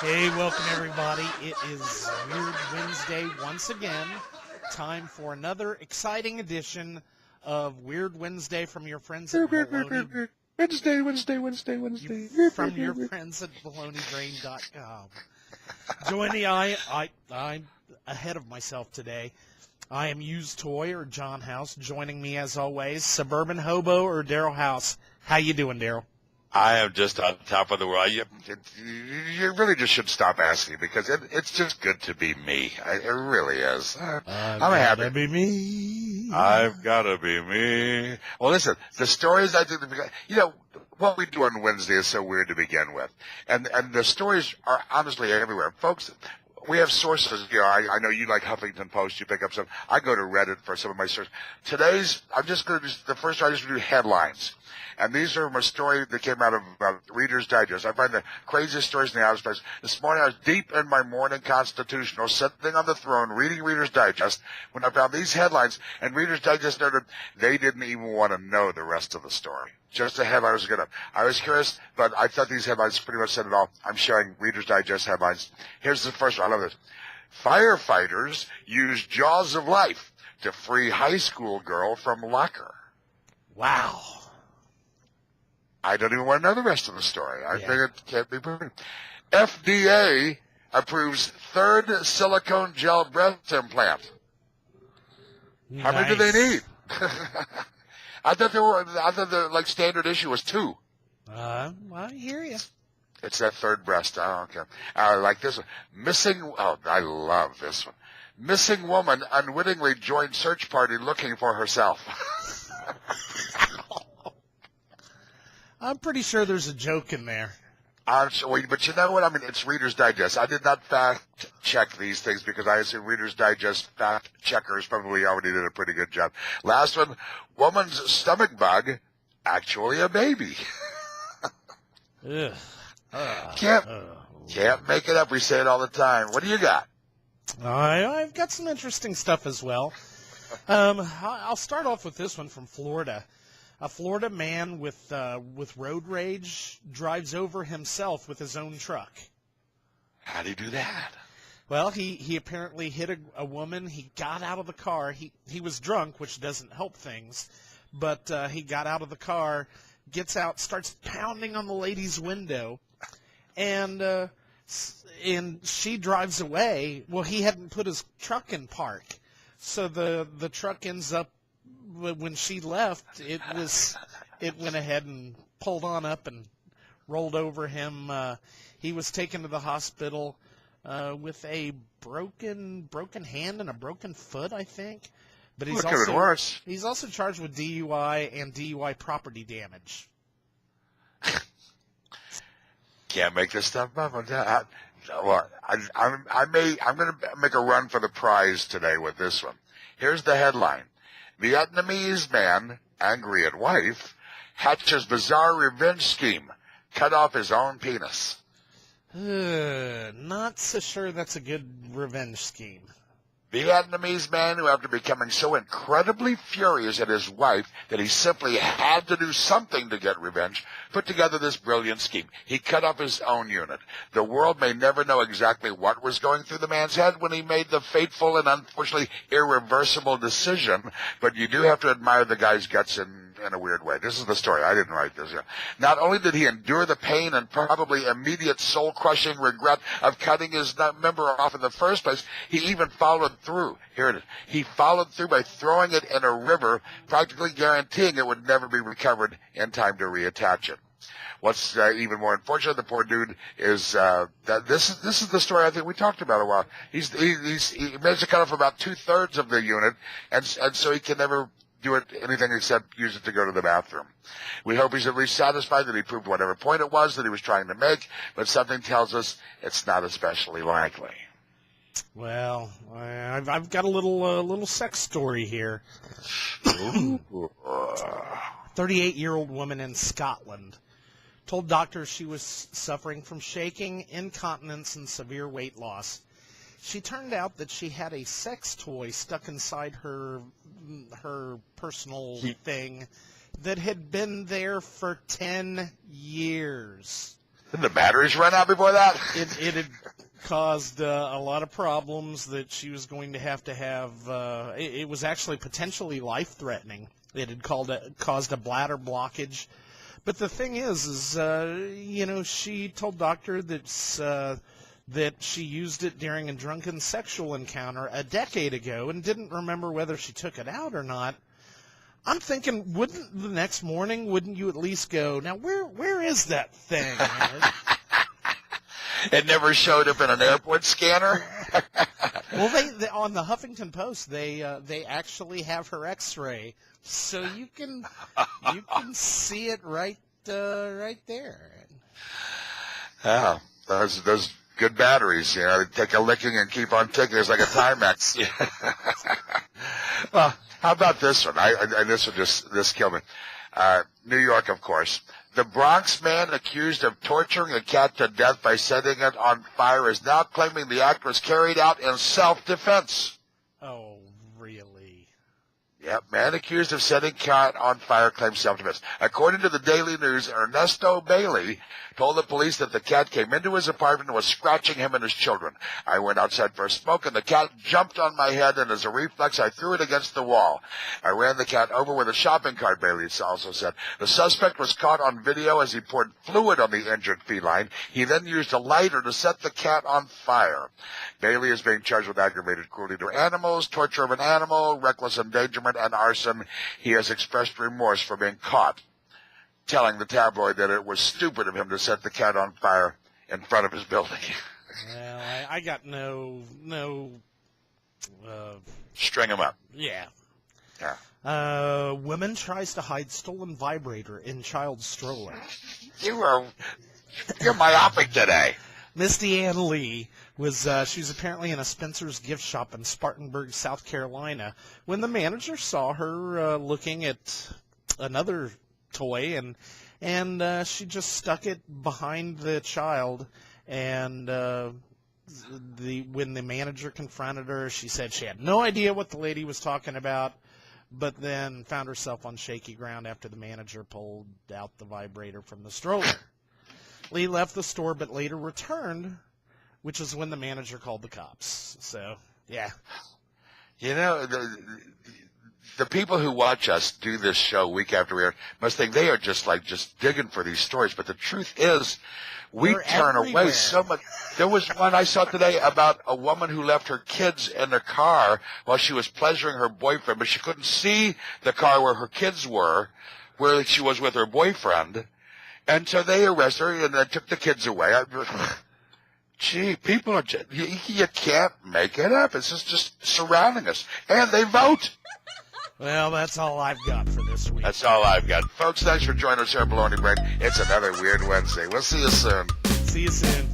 Hey, welcome everybody. It is Weird Wednesday once again. Time for another exciting edition of Weird Wednesday from your friends at Baloney. Wednesday. From your friends at BaloneyBrain.com. I'm ahead of myself today. I am Used Toy or John House. Joining me as always, Suburban Hobo or Daryl House. How you doing, Daryl? I am just on top of the world. You really just should stop asking because it's just good to be me. It really is. I'm happy. Gotta be me. I've got to be me. Well, listen, the stories I think, what we do on Wednesday is so weird to begin with. And the stories are honestly everywhere. Folks, we have sources. I know you like Huffington Post. You pick up some. I go to Reddit for some of my sources. I'm just going to do the first. I just do headlines. And these are from a story that came out of Reader's Digest. I find the craziest stories in the outer space. This morning I was deep in my morning constitutional, sitting on the throne, reading Reader's Digest, when I found these headlines, and Reader's Digest noted they didn't even want to know the rest of the story. Just the headline was good enough. I was curious, but I thought these headlines pretty much said it all. I'm sharing Reader's Digest headlines. Here's the first one. I love this. Firefighters use jaws of life to free high school girl from locker. Wow. I don't even want to know the rest of the story. I think it can't be proven. FDA approves third silicone gel breast implant. Nice. How many do they need? I thought the standard issue was 2. I hear you. It's that third breast. I don't care. I like this one. I love this one. Missing woman unwittingly joined search party looking for herself. I'm pretty sure there's a joke in there. But you know what? I mean, it's Reader's Digest. I did not fact check these things because I assume Reader's Digest fact checkers probably already did a pretty good job. Last one, woman's stomach bug, actually a baby. Ugh. Can't make it up. We say it all the time. What do you got? I've got some interesting stuff as well. I'll start off with this one from Florida. A Florida man with road rage drives over himself with his own truck. How'd he do that? Well, he apparently hit a woman. He got out of the car. He was drunk, which doesn't help things. But he got out of the car, gets out, starts pounding on the lady's window, and she drives away. Well, he hadn't put his truck in park, so the truck ends up. When she left, it went ahead and pulled on up and rolled over him. He was taken to the hospital with a broken hand and a broken foot, I think. But he's also charged with DUI and DUI property damage. Can't make this stuff up. I'm going to make a run for the prize today with this one. Here's the headline. Vietnamese man, angry at wife, hatches bizarre revenge scheme, cut off his own penis. Not so sure that's a good revenge scheme. Vietnamese man who, after becoming so incredibly furious at his wife that he simply had to do something to get revenge, put together this brilliant scheme. He cut off his own unit. The world may never know exactly what was going through the man's head when he made the fateful and unfortunately irreversible decision, but you do have to admire the guy's guts in a weird way. This is the story. I didn't write this. Not only did he endure the pain and probably immediate soul-crushing regret of cutting his member off in the first place, he even followed through. Here it is. He followed through by throwing it in a river, practically guaranteeing it would never be recovered in time to reattach it. What's even more unfortunate, the poor dude is that this is the story I think we talked about a while. He managed to cut off about 2/3 of the unit, and so he can never do it anything except use it to go to the bathroom. We hope he's at least satisfied that he proved whatever point it was that he was trying to make, but something tells us it's not especially likely. Well, I've got a little sex story here. 38-year-old woman in Scotland told doctors she was suffering from shaking, incontinence, and severe weight loss. She turned out that she had a sex toy stuck inside her personal thing that had been there for 10 years. Didn't the batteries run out before that? It had caused a lot of problems that she was going to have. It was actually potentially life-threatening. It had caused a bladder blockage. But the thing is she told doctor that she used it during a drunken sexual encounter a decade ago and didn't remember whether she took it out or not. I'm thinking, wouldn't you at least go, now where is that thing? It never showed up in an airport scanner? Well, they on the Huffington Post, they actually have her X-ray, so you can see it right there. Oh, those good batteries, they take a licking and keep on ticking. It's like a Timex. Well, how about this one? This killed me. New York, of course. The Bronx man accused of torturing a cat to death by setting it on fire is now claiming the act was carried out in self-defense. Oh, really? Yep, man accused of setting cat on fire claims self-defense. According to the Daily News, Ernesto Bailey told the police that the cat came into his apartment and was scratching him and his children. I went outside for a smoke, and the cat jumped on my head, and as a reflex, I threw it against the wall. I ran the cat over with a shopping cart, Bailey also said. The suspect was caught on video as he poured fluid on the injured feline. He then used a lighter to set the cat on fire. Bailey is being charged with aggravated cruelty to animals, torture of an animal, reckless endangerment, and arson. He has expressed remorse for being caught, telling the tabloid that it was stupid of him to set the cat on fire in front of his building. Well, I got no. String him up. Yeah. Yeah. Woman tries to hide stolen vibrator in child stroller. You're myopic today. Misty Ann Lee she was apparently in a Spencer's gift shop in Spartanburg, South Carolina, when the manager saw her looking at another toy, and she just stuck it behind the child, and when the manager confronted her, she said she had no idea what the lady was talking about, but then found herself on shaky ground after the manager pulled out the vibrator from the stroller. Lee left the store but later returned, which is when the manager called the cops. So, yeah. The people who watch us do this show week after week must think they are just digging for these stories. But the truth is, we turn away so much. There was one I saw today about a woman who left her kids in the car while she was pleasuring her boyfriend, but she couldn't see the car where her kids were, where she was with her boyfriend. And so they arrested her and they took the kids away. Gee, people are you can't make it up. It's just surrounding us. And they vote. Well, that's all I've got for this week. That's all I've got. Folks, thanks for joining us here at Baloney Brain. It's another Weird Wednesday. We'll see you soon. See you soon.